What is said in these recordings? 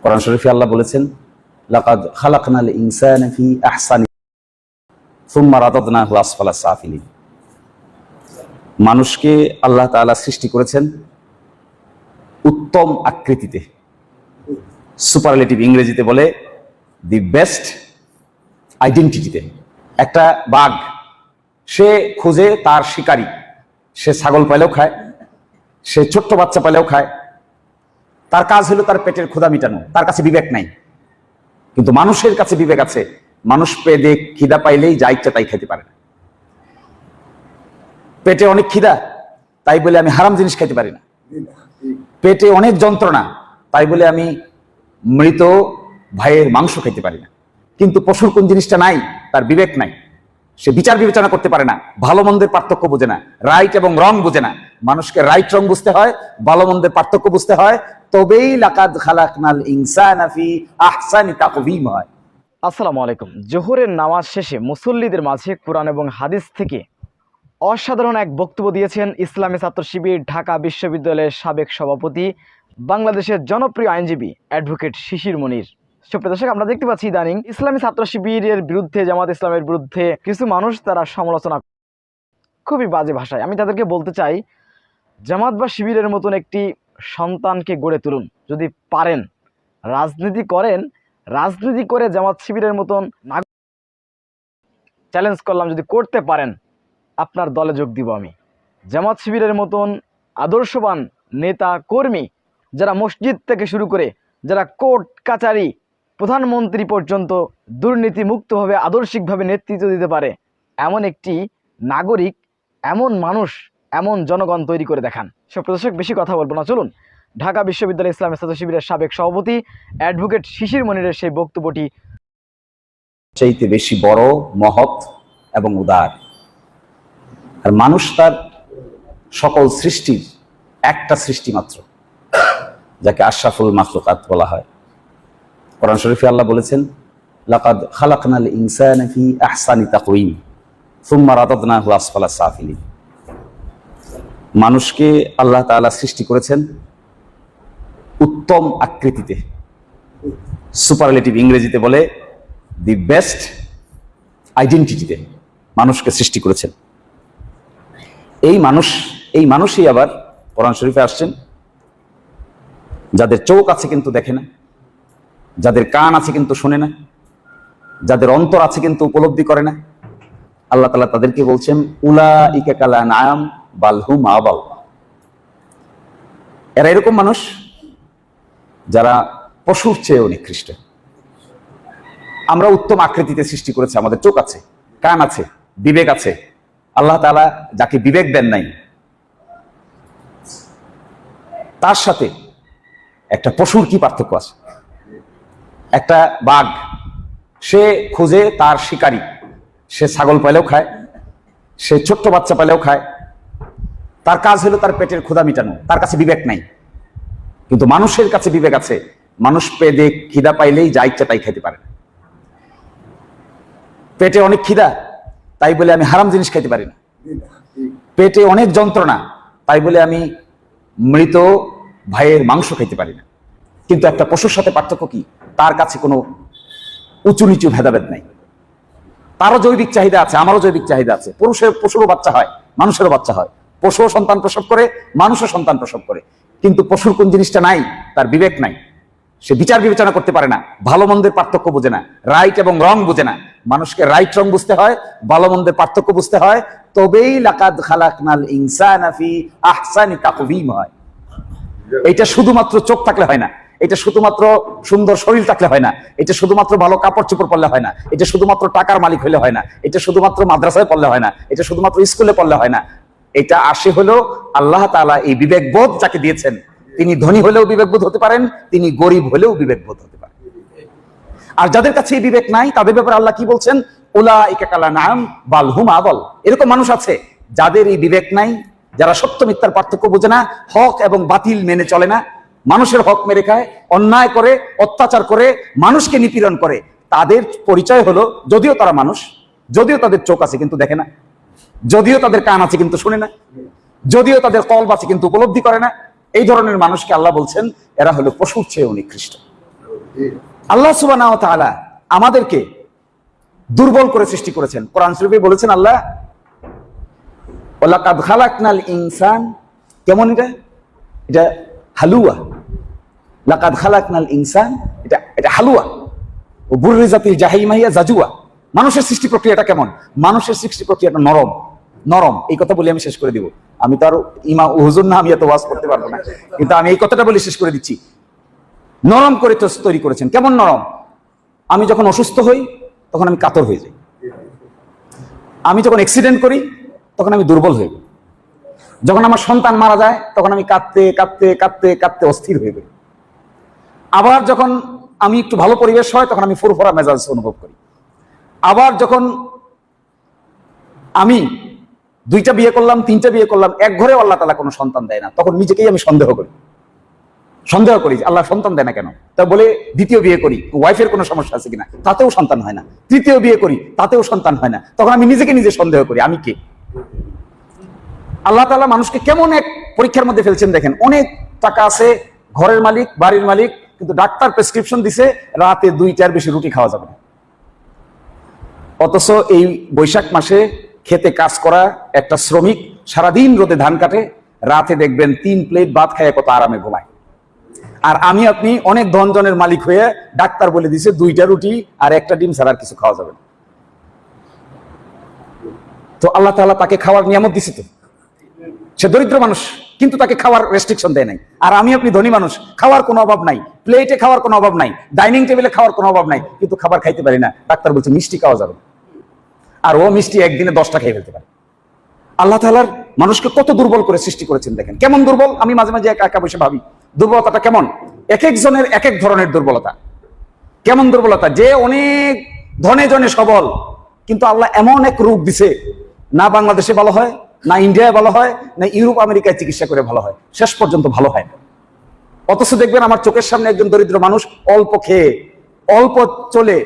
কোরআন শরীফে আল্লাহ বলেছেন, লাকাদ খালাকনাল ইনসানা ফি আহসানি সুম্মা রাদাদনাহু আসফালা সাফিলিন। মানুষকে আল্লাহ তাআলা সৃষ্টি করেছেন উত্তম আকৃতিতে, সুপারলেটিভ ইংরেজিতে বলে দি বেস্ট আইডেন্টিটিতে। একটা বাঘ, সে খুঁজে তার শিকারী, সে ছাগল পাইলেও খায়, সে ছোট্ট বাচ্চা পাইলেও খায়, তার কাজ হলো তার পেটের ক্ষুধা মিটানো, তার কাছে বিবেক নাই। কিন্তু মানুষের কাছে বিবেক আছে। মানুষ পেটে খিদা পাইলেই যা ইচ্ছা তাই খেতে পারে না। পেটে অনেক খিদা, তাই বলে আমি হারাম জিনিস খেতে পারি না। পেটে অনেক যন্ত্রণা, তাই বলে আমি মৃত ভাইয়ের মাংস খেতে পারি না। কিন্তু পশুর কোন জিনিসটা নাই, তার বিবেক নাই, সে বিচার বিবেচনা করতে পারে না, ভালো মন্দের পার্থক্য বোঝে না, রাইট এবং রং বোঝে না। মানুষকে রাইট রং বুঝতে হয়, ভালো মন্দের পার্থক্য বুঝতে হয়, তবেই লাকাদ খালাকনাল ইনসানা ফি আহসানি তাকওয়িম হয়। আসসালামু আলাইকুম। জোহরের নামাজ শেষে মুসল্লিদের মাঝে কোরআন এবং হাদিস থেকে অসাধারণ এক বক্তব্য দিয়েছেন ইসলামী ছাত্র শিবির ঢাকা বিশ্ববিদ্যালয়ের সাবেক সভাপতি, বাংলাদেশের জনপ্রিয় আইনজীবী অ্যাডভোকেট শিশির মনির। সুপ্রিয় দর্শক, আমরা দেখতে পাচ্ছি ইদানিং ইসলামী ছাত্র শিবিরের বিরুদ্ধে, জামাত ইসলামের বিরুদ্ধে কিছু মানুষ তারা সমালোচনা খুবই বাজে ভাষায়। আমি তাদেরকে বলতে চাই, জামাত বা শিবিরের মতন একটি সন্তানকে গড়ে তুলুন। যদি পারেন রাজনীতি করেন, রাজনীতি করে জামাত শিবিরের মতন চ্যালেঞ্জ করলাম, যদি করতে পারেন আপনার দলে যোগ দিব আমি। জামাত শিবিরের মতন আদর্শবান নেতা কর্মী, যারা মসজিদ থেকে শুরু করে যারা কোর্ট কাচারি প্রধানমন্ত্রী পর্যন্ত দুর্নীতিমুক্তভাবে আদর্শিকভাবে নেতৃত্ব দিতে পারে, এমন একটি নাগরিক, এমন মানুষ, এমন জনগণ তৈরি করে দেখান। সুপ্রিয় দর্শক, বেশি কথা বলবো না, চলুন ঢাকা বিশ্ববিদ্যালয় ইসলামী ছাত্র শিবিরের সাবেক সভাপতি অ্যাডভোকেট শিশির মনিরের সেই বক্তব্যটি চাইতে বেশি বড়, মহৎ এবং উদার। আর মানুষ তার সকল সৃষ্টির একটা সৃষ্টি মাত্র, যাকে আশরাফুল মাখলুকাত বলা হয়। কোরআন শরীফে আল্লাহ বলেছেন, লাকাদ খালাকনাল ইনসানা ফি আহসানি তাকওয়িম সুম্মা রাদাদনাহু আসফালা সাফিলিন। মানুষকে আল্লাহ তাআলা সৃষ্টি করেছেন উত্তম আকৃতিতে, সুপারলেটিভ ইংরেজিতে বলে দি বেস্ট আইডেন্টিটিতে মানুষকে সৃষ্টি করেছেন। এই মানুষই আবার কোরআন শরীফে আসছেন যাদের চোখ আছে কিন্তু দেখে না, যাদের কান আছে কিন্তু শোনে না, যাদের অন্তর আছে কিন্তু উপলব্ধি করে না। আল্লাহ তাআলা তাদেরকে বলছেন, উলাইকা কাল আনআম বাল হুম আদাল। এরা এরকম মানুষ যারা পশুর চেয়েও নিকৃষ্ট। আমরা উত্তম আকৃতিতে সৃষ্টি করেছি, আমাদের চোখ আছে, কান আছে, বিবেক আছে। আল্লাহ তাআলা যাকে বিবেক দেন নাই, তার সাথে একটা পশুর কি পার্থক্য আছে? একটা বাঘ, সে খুঁজে তার শিকারী, সে ছাগল পাইলেও খায়, সে ছোট্ট বাচ্চা পাইলেও খায়, তার কাজ হলো তার পেটের ক্ষুধা মিটানো, তার কাছে বিবেক নাই। কিন্তু মানুষের কাছে বিবেক আছে। মানুষ পেটে খিদা পাইলেই যা ইচ্ছা তাই খেতে পারে না। পেটে অনেক খিদা, তাই বলে আমি হারাম জিনিস খেতে পারি না। পেটে অনেক যন্ত্রণা, তাই বলে আমি মৃত ভাইয়ের মাংস খেতে পারি না। কিন্তু একটা পশুর সাথে পার্থক্য কি? তার কাছে কোনো উঁচু নিচু ভেদাভেদ নাই। তারও জৈবিক চাহিদা আছে, আমারও জৈবিক চাহিদা আছে। পশুরও বাচ্চা হয়, মানুষেরও বাচ্চা হয়। পশুও সন্তান প্রসব করে, মানুষও সন্তান প্রসব করে। কিন্তু পশুর কোন জিনিসটা নাই, তার বিবেক নাই, সে বিচার বিবেচনা করতে পারে না, ভালো মন্দের পার্থক্য বোঝে না, রাইট এবং রং বোঝে না। মানুষকে রাইট রং বুঝতে হয়, ভালো মন্দের পার্থক্য বুঝতে হয়, তবেই লাকাদ খালাকনাল ইনসানা ফি আহসানি তাকওয়িম হয়। এটা শুধুমাত্র চোখ থাকলে হয় না, এটা শুধুমাত্র সুন্দর শরীর থাকলে হয় না, এটা শুধুমাত্র ভালো কাপড় চোপড় পরলে হয় না, এটা শুধুমাত্র টাকার মালিক হলে হয় না, এটা শুধুমাত্র মাদ্রাসায় পড়লে হয় না, এটা শুধুমাত্র স্কুলে পড়লে হয় না। এটা আসে হলো আল্লাহ তাআলা এই বিবেকবোধ যাকে দিয়েছেন, তিনি ধনী হলেও বিবেকবোধ হতে পারেন, তিনি গরিব হলেও বিবেকবোধ হতে পারেন। আর যাদের কাছে এই বিবেক নাই, তাদের ব্যাপারে আল্লাহ কি বলছেন? উলাইকা কাল আনআম বাল হুম আদাল। এরকম মানুষ আছে যাদের এই বিবেক নাই, যারা সত্য মিথ্যার পার্থক্য বোঝে না, হক এবং বাতিল মেনে চলে না, মানুষের হক মেরে খায়, অন্যায় করে, অত্যাচার করে, মানুষকে নিপীড়ন করে। তাদের পরিচয় হলো, যদিও তারা মানুষ, যদিও তাদের চোখ আছে কিন্তু দেখে না, যদিও তাদের কান আছে কিন্তু শুনে না, যদিও তাদের কলব আছে কিন্তু উপলব্ধি করে না, এই ধরনের মানুষকে আল্লাহ বলছেন এরা হলো পশুর চেয়েও নিকৃষ্ট। আল্লাহ সুবহানাহু ওয়া তাআলা আমাদেরকে দুর্বল করে সৃষ্টি করেছেন। কোরআন শরীফে বলেছেন আল্লাহ, ওয়ালাকাদ খালাকনাল ইনসান, কেমন এটা হালুয়া, লাকাদ খালাকনাল ইনসান, এটা হালুয়া, ও বুররিজাতিল জাহিম হিয়া জাজুয়া। মানুষের সৃষ্টি প্রক্রিয়াটা কেমন? মানুষের সৃষ্টি প্রক্রিয়াটা নরম নরম। এই কথা বলে আমি শেষ করে দিব। আমি তো আর ইমাম হুজুর না, আমি এত ওয়াজ করতে পারবো না, কিন্তু আমি এই কথাটা বলে শেষ করে দিচ্ছি। নরম করে তো তৈরি করেছেন। কেমন নরম? আমি যখন অসুস্থ হই তখন আমি কাতর হয়ে যাই, আমি যখন অ্যাক্সিডেন্ট করি তখন আমি দুর্বল হয়ে যাই, যখন আমার সন্তান মারা যায় তখন আমি কাঁদতে কাঁদতে কাঁদতে কাঁদতে অস্থির হয়ে যাই, আবার যখন আমি একটু ভালো পরিবেশ হয় তখন আমি ফুরফুরা মেজাজ অনুভব করি, আবার যখন আমি 2টা বিয়ে করলাম 3টা বিয়ে করলাম, এক ঘরে আল্লাহ তাআলা কোনো সন্তান দেয় না, তখন নিজেকেই আমি সন্দেহ করি আল্লাহ সন্তান দেয় না কেন। তা বলে দ্বিতীয় বিয়ে করি, ওয়াইফের কোনো সমস্যা আছে কিনা, তাতেও সন্তান হয় না। তৃতীয় বিয়ে করি, তাতেও সন্তান হয় না। তখন আমি নিজেকে নিজে সন্দেহ করি, আমি কে? আল্লাহ তাআলা মানুষকে কেমন এক পরীক্ষার মধ্যে ফেলছেন দেখেন। অনেক টাকা আছে, ঘরের মালিক, বাড়ির মালিক, কিন্তু ডাক্তার প্রেসক্রিপশন দিছে রাতে 2টার বেশি রুটি খাওয়া যাবে না। অথচ এই বৈশাখ মাসে খেতে কাজ করা একটা শ্রমিক সারাদিন রোদে ধান কাটে, রাতে দেখবেন 3 প্লেট ভাত খায় কত আরামে ঘুমায়। আর আমি আপনি অনেক ধনজনের মালিক হয়ে ডাক্তার বলে দিছে 2টা রুটি আর 1টা ডিম ছাড়া আর কিছু খাওয়া যাবে না। তো আল্লাহ তাআলা তাকে খাওয়ার নিয়ামত দিছে, তো সে দরিদ্র মানুষ কিন্তু তাকে খাওয়ার রেস্ট্রিকশন দেয় নাই। আর আমি আপনি ধনী মানুষ, খাওয়ার কোনো অভাব নাই, প্লেটে খাওয়ার কোনো অভাব নাই, ডাইনিং টেবিলে খাওয়ার কোনো অভাব নাই, কিন্তু খাবার খাইতে পারি না। ডাক্তার বলছে মিষ্টি খাওয়া যাবে, আর ও মিষ্টি একদিনে 10টা খেয়ে ফেলতে পারে। আল্লাহ তাআলার মানুষকে কত দুর্বল করে সৃষ্টি করেছেন দেখেন। কেমন দুর্বল? আমি মাঝে মাঝে একা একা বসে ভাবি দুর্বলতাটা কেমন। এক একজনের এক এক ধরনের দুর্বলতা। কেমন দুর্বলতা? যে অনেক ধনে জনে সবল, কিন্তু আল্লাহ এমন এক রূপ দিছে, না বাংলাদেশে ভালো হয়, না ইন্ডিয়ায় ভালো হয়, না ইউরোপ আমেরিকায় চিকিৎসা করে ভালো হয়, শেষ পর্যন্ত ভালো হয় না। অথচ দেখবেন আমার চোখের সামনে একজন দরিদ্র মানুষ অল্প খেয়ে অল্প চলে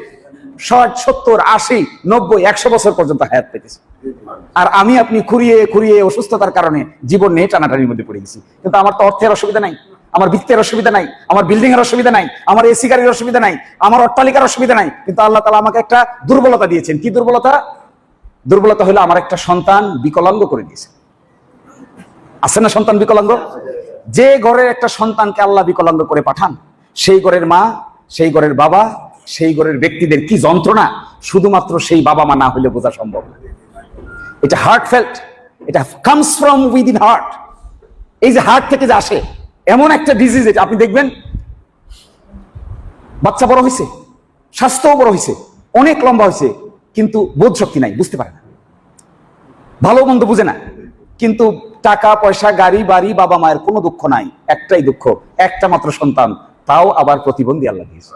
60, 70, 80, 90, 100 বছর পর্যন্ত হায়াত পেতেছে। আর আমি আপনি খুঁড়িয়ে খুঁড়িয়ে অসুস্থতার কারণে জীবন নিয়ে টানাটানির মধ্যে পড়ে গেছি। কিন্তু আমার তো অর্থের অসুবিধা নাই, আমার বৃত্তের অসুবিধা নাই, আমার বিল্ডিং এর অসুবিধা নাই, আমার এসি গাড়ির অসুবিধা নাই, আমার অট্টালিকার অসুবিধা নাই। কিন্তু আল্লাহ তাআলা আমাকে একটা দুর্বলতা দিয়েছেন। কি দুর্বলতা? দুর্বলতা হলো আমার একটা সন্তান বিকলাঙ্গ করে দিয়েছে। আছে না সন্তান বিকলাঙ্গ? যে ঘরের একটা সন্তানকে আল্লাহ বিকলাঙ্গ করে পাঠান, সেই ঘরের মা, সেই ঘরের বাবা, সেই ঘরের ব্যক্তিদের কি যন্ত্রণা শুধুমাত্র সেই বাবা মা না হলে বোঝা সম্ভব না। এটা হার্ট ফেল্ট, এটা কামস ফ্রম উইদিন হার্ট। এই যে হার্ট থেকে যে আসে এমন একটা ডিজিজ, এটা আপনি দেখবেন বাচ্চা বড় হয়েছে, স্বাস্থ্যও বড় হয়েছে, অনেক লম্বা হয়েছে, কিন্তু বোধ শক্তি নাই, বুঝতে পারে না, ভালো মন্দ বুঝে না। কিন্তু টাকা পয়সা, গাড়ি বাড়ি, বাবা মায়ের কোনো দুঃখ নাই, একটাই দুঃখ, একটা মাত্র সন্তান, তাও আবার প্রতিবন্ধী আল্লাহ দিয়েছে।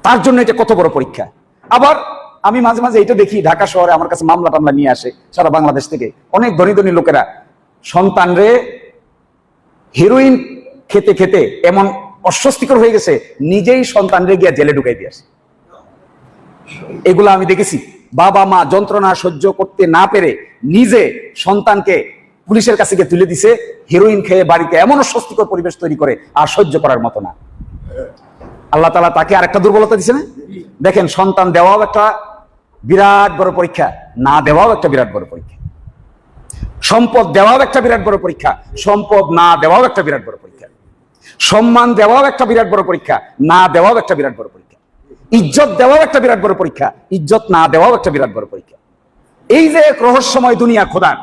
তার জন্য এটা কত বড় পরীক্ষা। আবার আমি মাঝে মাঝে এটা দেখি, ঢাকা শহরে আমার কাছে মামলা টামলা নিয়ে আসে সারা বাংলাদেশ থেকে অনেক ধনী ধনী লোকেরা সন্তানরে হেরোইন খেতে খেতে এমন অস্বস্তিকর হয়ে গেছে, নিজেই সন্তানরে গিয়া জেলে ঢুকাই দিয়ে আসে। এগুলো আমি দেখেছি। বাবা মা যন্ত্রণা সহ্য করতে না পেরে নিজে সন্তানকে পুলিশের কাছে গিয়ে তুলে দিছে, হেরোইন খেয়ে বাড়িতে এমন অস্বস্তিকর পরিবেশ তৈরি করে আর সহ্য করার মতো না। আল্লাহ তাআলা তাকে আরেকটা দুর্বলতা দিছে না? দেখেন, সন্তান দেওয়াও একটা বিরাট বড় পরীক্ষা, না দেওয়াও একটা বিরাট বড় পরীক্ষা। সম্পদ দেওয়াও একটা বিরাট বড় পরীক্ষা, সম্পদ না দেওয়াও একটা বিরাট বড় পরীক্ষা। সম্মান দেওয়াও একটা বিরাট বড় পরীক্ষা, না দেওয়াও একটা বিরাট বড় পরীক্ষা। ইজ্জত দেওয়াও একটা বিরাট বড় পরীক্ষা, ইজ্জত না দেওয়াও একটা বিরাট বড় পরীক্ষা। এই যে এক রহস্যময় দুনিয়া খোদার,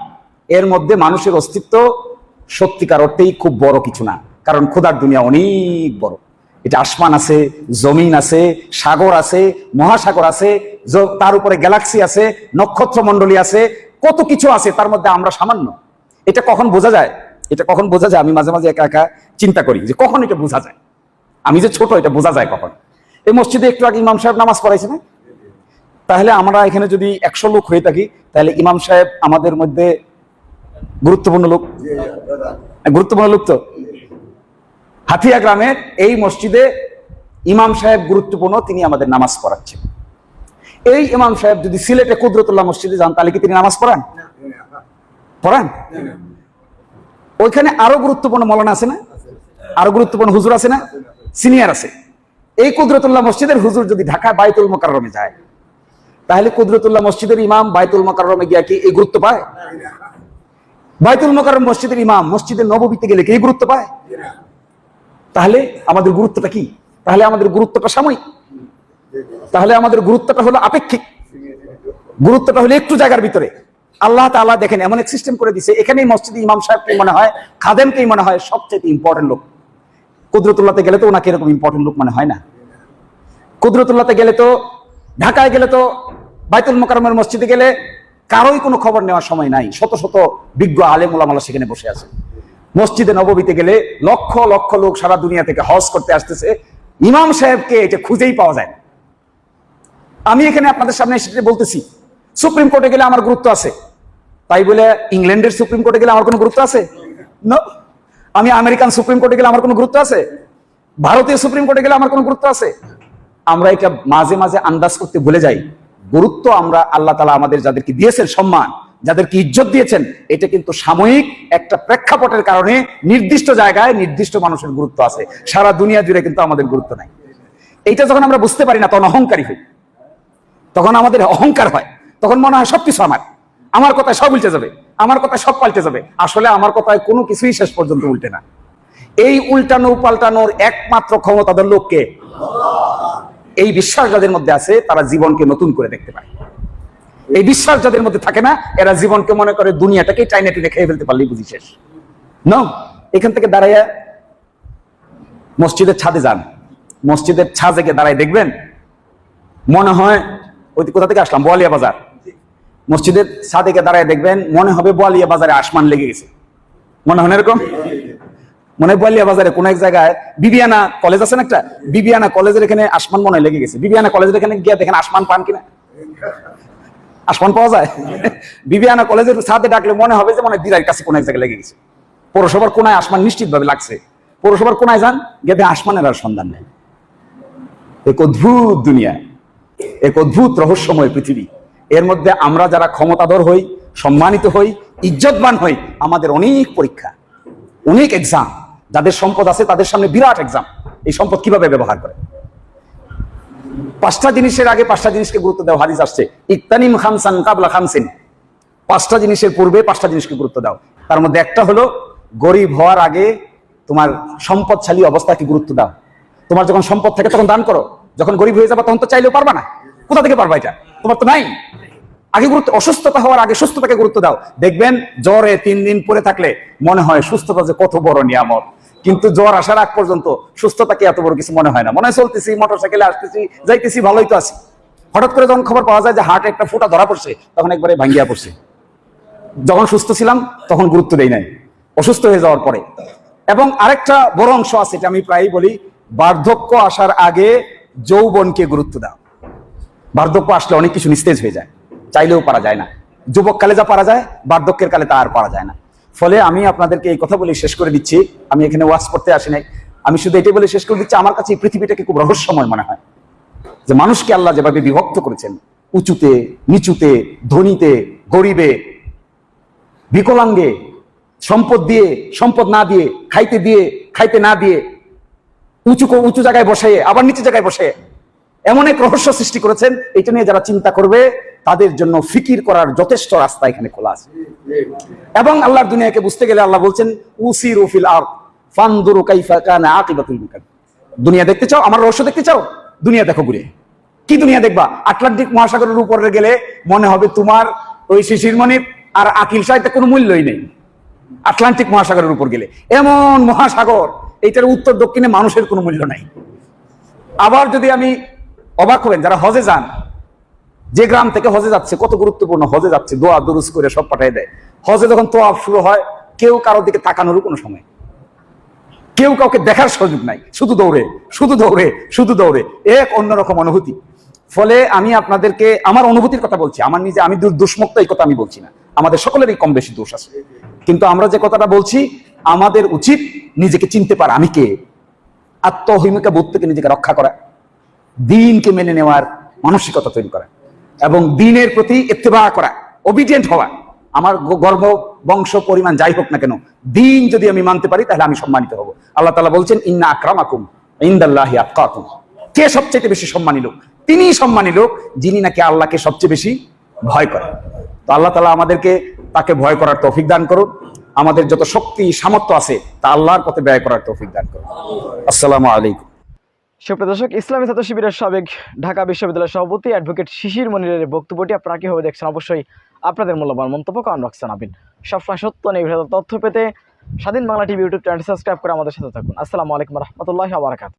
এর মধ্যে মানুষের অস্তিত্ব সত্যিকার অর্থেই খুব বড় কিছু না, কারণ খোদার দুনিয়া অনেক বড়। এটা আসমান আছে, জমিন আছে, সাগর আছে, মহাসাগর আছে, তার উপরে গ্যালাক্সি আছে, নক্ষত্র মন্ডলী আছে, কত কিছু আছে, তার মধ্যে আমরা সামান্য। এটা কখন বোঝা যায়? এটা কখন বোঝা যায়? আমি মাঝে মাঝে একা একা চিন্তা করি যে কখন এটা বোঝা যায়। আমি যে ছোট, এটা বোঝা যায় কখন? এই মসজিদে একটু আগে ইমাম সাহেব নামাজ পড়াইছে না? তাহলে আমরা এখানে যদি 100 লোক হয়ে থাকি, তাহলে ইমাম সাহেব আমাদের মধ্যে গুরুত্বপূর্ণ লোক। গুরুত্বপূর্ণ লোক তো। হাতিয়া গ্রামের এই মসজিদে ইমাম সাহেব গুরুত্বপূর্ণ, তিনি আমাদের নামাজ পড়াচ্ছেন। এই ইমাম সাহেব যদি সিলেটে কুদরতুল্লাহ মসজিদে যান, তাহলে কি তিনি নামাজ পড়ান? পড়ান? ওইখানে আরো গুরুত্বপূর্ণ মৌলানা আছে না? আরো গুরুত্বপূর্ণ হুজুর আছে না? সিনিয়র আছে। এই কুদরতুল্লাহ মসজিদের হুজুর যদি ঢাকা বাইতুল মোকাররমে যায়, তাহলে কুদরতুল্লাহ মসজিদের ইমাম বাইতুল মোকাররমে গিয়া কি এই গুরুত্ব পায়? বাইতুল মোকাররম মসজিদের ইমাম মসজিদের নববীতে গেলে কি এই গুরুত্ব পায়? তাহলে আমাদের গুরুত্বটা কি? তাহলে আমাদের গুরুত্বটা সাময়িক, তাহলে আমাদের গুরুত্বটা হলো আপেক্ষিক, গুরুত্বটা হলো একটু জায়গার ভিতরে। আল্লাহ তাআলা দেখেন এমন এক সিস্টেম করে দিছে, এখানেই মসজিদে ইমাম সাহেবকে মনে হয়, খাদেমকেই মনে হয় সবচেয়ে ইম্পর্টেন্ট লোক। কুদরতুল্লাহতে গেলে তো ওনাকে এরকম ইম্পর্টেন্ট লোক মনে হয় না। কুদরতুল্লাহতে গেলে তো, ঢাকায় গেলে তো, বাইতুল মোকাররমের মসজিদে গেলে কারোই কোনো খবর নেওয়ার সময় নাই, শত শত বিজ্ঞ আলেম ওলামারা সেখানে বসে আছে। মসজিদে নববীতে গেলে লক্ষ লক্ষ লোক সারা দুনিয়া থেকে হজ করতে আসতেছে, ইমাম সাহেবকে এটা খুঁজেই পাওয়া যায় না। আমি এখানে আপনাদের সামনে এসে বলতেছি, সুপ্রিম কোর্টে গেলে আমার গুরুত্ব আছে, তাই বলে ইংল্যান্ডের সুপ্রিম কোর্টে গেলে আমার কোনো গুরুত্ব আছে? না। আমি আমেরিকান সুপ্রিম কোর্টে গেলে আমার কোনো গুরুত্ব আছে? ভারতীয় সুপ্রিম কোর্টে গেলে আমার কোনো গুরুত্ব আছে? আমরা এটা মাঝে মাঝে আন্দাজ করতে ভুলে যাই। গুরুত্ব আমরা আল্লাহ তাআলা আমাদের যাদেরকে দিয়েছেন সম্মান, যাদেরকে ইজ্জত দিয়েছেন, এটা কিন্তু সাময়িক একটা প্রেক্ষাপটের কারণে নির্দিষ্ট জায়গায় নির্দিষ্ট মানুষের গুরুত্ব আছে, সারা দুনিয়া জুড়ে কিন্তু আমাদের গুরুত্ব নাই। এইটা যখন আমরা বুঝতে পারি না, তখন অহংকারী হই, তখন আমাদের অহংকার হয়, তখন মনে হয় সবকিছু আমার কথায় সব উল্টে যাবে, আমার কথায় সব পাল্টে যাবে। আসলে আমার কথায় কোনো কিছুই শেষ পর্যন্ত উল্টে না। এই উল্টানো পাল্টানোর একমাত্র ক্ষমতাধর লোককে, এই বিশ্বাস যাদের মধ্যে আছে তারা জীবনকে নতুন করে দেখতে পায়। এই বিশ্বাস যাদের মধ্যে থাকে না, এরা জীবনকে মনে করে দুনিয়াটাকে টাইনে টেনে খেয়ে ফেলতে পারলেই বুঝি শেষ। না, এখান থেকে দাঁড়াইয়া মসজিদের ছাদে যান, মসজিদের ছাদে গিয়ে দাঁড়ায় দেখবেন মনে হয় ওই কোথা থেকে আসলাম, বোয়ালিয়া বাজার, মসজিদের ছাদে গিয়ে দাঁড়ায় দেখবেন মনে হবে বোয়ালিয়া বাজারে আসমান লেগে গেছে। মনে হয় এরকম? মনে হয় বোয়ালিয়া বাজারে কোন এক জায়গায় বিবিয়ানা কলেজ আছে না একটা, বিবিয়ানা কলেজের এখানে আসমান মনে হয় লেগে গেছে। বিবিয়ানা কলেজের এখানে গিয়ে দেখেন আসমান পান কিনা, আসমান পাওয়া যায়? বিবিয়ানা কলেজের ছাদে ডাকলে মনে হবে যে মনে দিরার কাছে কোন এক জায়গায় লেগে গেছে। পৌরসভার কোনায় আসমান নিশ্চিত ভাবে লাগছে, পৌরসভার কোনায় যান, গিয়ে আসমানের আর সন্ধান নেই। এক অদ্ভুত দুনিয়া, এক অদ্ভুত রহস্যময় পৃথিবী। এর মধ্যে আমরা যারা ক্ষমতাধর হই, সম্মানিত হই, ইজ্জতবান হই, আমাদের অনেক পরীক্ষা, অনেক এক্সাম। যাদের সম্পদ আছে তাদের সামনে বিরাট এক্সাম, এই সম্পদ কিভাবে ব্যবহার করে। 5টা জিনিসের আগে 5টা জিনিসকে গুরুত্ব দাও, হাদিস আসছে ইত্তানিম খামসান কাবলা খামসিন। 5টা জিনিসের পূর্বে 5টা জিনিসকে গুরুত্ব দাও। তার মধ্যে একটা হলো গরিব হওয়ার আগে তোমার সম্পদশালী অবস্থাকে গুরুত্ব দাও। তোমার যখন সম্পদ থাকে তখন দান করো, যখন গরিব হয়ে যাবে তখন তো চাইলেও পারবা না। কোথা থেকে পারবা? এটা তোমার তো নাই। আগে গুরুত্ব, অসুস্থতা হওয়ার আগে সুস্থতাকে গুরুত্ব দাও। দেখবেন জ্বরে 3 দিন পরে থাকলে মনে হয় সুস্থতা যে কত বড় নিয়ামত, কিন্তু জ্বর আসার আগ পর্যন্ত সুস্থতাকে এত বড় কিছু মনে হয় না। মনে হয় চলতেছি, মোটরসাইকেলে আসতেছি, যাইতেছি, ভালোই তো আছি। হঠাৎ করে যখন খবর পাওয়া যায় যে হার্টে একটা ফুটা ধরা পড়ছে, তখন একবারে ভাঙ্গিয়া পড়ছে। যখন সুস্থ ছিলাম তখন গুরুত্ব দেই নাই, অসুস্থ হয়ে যাওয়ার পরে। এবং আরেকটা বড় অংশ আছে, এটা আমি প্রায়ই বলি, বার্ধক্য আসার আগে যৌবনকে গুরুত্ব দাও। বার্ধক্য আসলে অনেক কিছু নিস্তেজ হয়ে যায়, চাইলেও পারা যায় না। যুবক কালে যা পারা যায়, বার্ধক্যের কালে তা আর পারা যায় না। ফলে আমি আপনাদেরকে এই কথা বলে শেষ করে দিচ্ছি, আমি এখানে ওয়াজ করতে আসি নাই, আমি শুধু এটাই বলে শেষ করে দিচ্ছি, আমার কাছে এই পৃথিবীটাকে খুব রহস্যময় মনে হয়। যে মানুষকে আল্লাহ যেভাবে বিভক্ত করেছেন, উঁচুতে নিচুতে, ধনীতে গরিবে, বিকলাঙ্গে, সম্পদ দিয়ে সম্পদ না দিয়ে, খাইতে না দিয়ে, উঁচু জায়গায় বসে আবার নিচু জায়গায় বসে, এমন এক রহস্য সৃষ্টি করেছেন। এটা নিয়ে যারা চিন্তা করবে তাদের জন্য ফিকির করার যথেষ্ট রাস্তা এখানে খোলা আছে। এবং আল্লাহর দুনিয়াকে বুঝতে গেলে আল্লাহ বলছেন উসিরু ফিল আরদ ফানদুরু কাইফা কানা আকিবাতুল মুকাদ্দিমিন। দুনিয়া দেখতে চাও, আমার রহস্য দেখতে চাও, দুনিয়া দেখো ঘুরে। কি দুনিয়া দেখবা? আটলান্টিক মহাসাগরের উপরে গেলে মনে হবে তোমার ওই শিশিরমণির আর আকিল সাহিত্যে কোনো মূল্যই নেই। আটলান্টিক মহাসাগরের উপর গেলে এমন মহাসাগর, এইটার উত্তর দক্ষিণে মানুষের কোনো মূল্য নাই। আবার যদি আমি, অবাক হবেন যারা হজে যান, যে গ্রাম থেকে হজে যাচ্ছে, কত গুরুত্বপূর্ণ, হজে যাচ্ছে দোয়া দুরুজ করে সব পাঠিয়ে দেয়। হজে যখন তোয়াফ শুরু হয়, কেউ কারোর দিকে তাকানোরও কোনো সময়, কেউ কাউকে দেখার সুযোগ নাই, শুধু দৌড়ে শুধু দৌড়ে শুধু দৌড়ে, এক অন্যরকম অনুভূতি। ফলে আমি আপনাদেরকে আমার অনুভূতির কথা বলছি, আমার নিজে, আমি দুষ্মুক্ত এই কথা আমি বলছি না, আমাদের সকলেরই কম বেশি দোষ আছে। কিন্তু আমরা যে কথাটা বলছি, আমাদের উচিত নিজেকে চিনতে পারা, আমি কে, আত্মহিমিকা বোধ থেকে নিজেকে রক্ষা করা, দ্বীনকে মেনে নেওয়ার মানসিকতা তৈরি করা এবং দ্বীনের প্রতি ইত্তেবা করা, ওবিডিয়েন্ট হওয়া। আমার গর্ব বংশ পরিমাণ যাই হোক না কেন, দ্বীন যদি আমি মানতে পারি তাহলে আমি সম্মানিত হব। আল্লাহ তাআলা বলছেন ইন্না আকরামাকুম ইনদাল্লাহি আতকাকুম। কে সবচেয়ে বেশি সম্মানী লোক? তিনিই সম্মানী লোক যিনি নাকি আল্লাহকে সবচেয়ে বেশি ভয় করেন। তো আল্লাহ তাআলা আমাদেরকে তাকে ভয় করার তৌফিক দান করুন। আমাদের যত শক্তি সামর্থ্য আছে তা আল্লাহর পথে ব্যয় করার তৌফিক দান করুন। আসসালামু আলাইকুম। সুপ্রিয় দর্শক, ইসলামী ছাত্র শিবিরের সাবেক ঢাকা বিশ্ববিদ্যালয়ের সভাপতি অ্যাডভোকেট শিশির মনিরের এই বক্তব্যটি আপনারা কিভাবে দেখছেন? অবশ্যই আপনাদের মূল্যবান মন্তব্য কমেন্ট বক্সে জানাবেন। সবসময় সত্য নির্ভীত তথ্য পেতে স্বাধীন Bangla TV YouTube channel subscribe করে আমাদের সাথে থাকুন। আসসালামু আলাইকুম রহমতুল্লাহি ওয়া বারাকাতুহু।